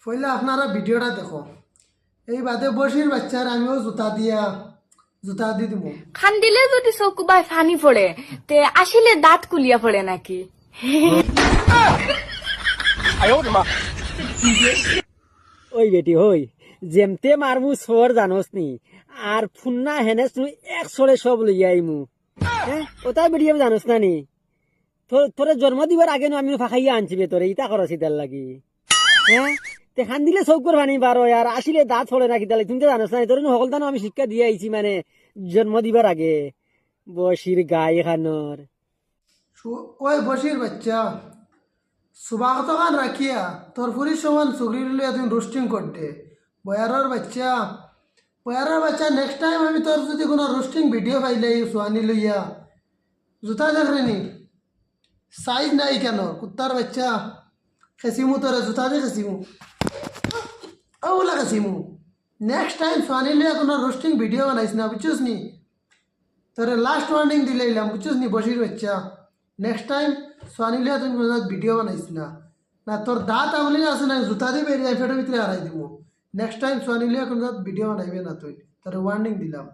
পহলে আপনারা ভিডিওটা দেখো। এই বাদে বসির বাচ্চার আমিও জুতা দিয়ে দিব। খান দিলে যদি চকু বাই ফানি পড়ে তে আসলে দাঁত কুলিয়া পড়ে নাকি? ওই বেটি হই যেমতে মারমু সর জানোস নি আর ফুন্না হেনে তুই এক সরে সব লইয়া আইমু। হ্যাঁ ওটাই বেটি আমি জানোস না নি তোরে জন্ম দিবার আগে আমি ফাঁকাইয়া আনছি বে তোরে ইটা করছি তার লাগি। হ্যাঁ তে খান দিলে চৌকর ভানি বারো আর আসিলে দাঁত ফলে নাকি তাহলে তুমি তো জানোস না তোর সকল দানো আমি শিক্ষা দিয়ে আইছি মানে জন্ম দিবার আগে বসির গায়ে খানোর। ওই বসির বাচ্চা সুবাগত খান রাখিয়া তোর ফুরির সমান সুগরি লইয়া তুমি রোস্টিং করতে। বয়ারের বাচ্চা নেক্সট টাইম আমি তোর যদি কোনো রোস্টিং ভিডিও পাইলে সোয়ানি লইয়া জুতা দেখরে নি সাইজ নাই কেন কুত্তার বাচ্চা খেসিমু তোরে জুতা দিয়ে খেসিমু ওগুলা খেসিমু। নেক্সট টাইম সোয়ানি লইয়া কোনো রোস্টিং ভিডিও বানাইস না বুঝছিস নি? তোরে লাস্ট ওয়ার্নিং দিলে এলাম বুঝছিস নি বসির বাচ্চা। নেক্সট টাইম সোয়ানি লইয়া তুমি কোনো ভিডিও বানাইস না না তোর দাঁত আমলি আছে না জুতা দিয়ে বেরিয়ে ফেটের ভিতরে হারাই দিব। নেক্সট টাইম সোয়ানি লইয়া কোনো ভিডিও বানাইবে না তুই তোরে ওয়ার্নিং দিলাম।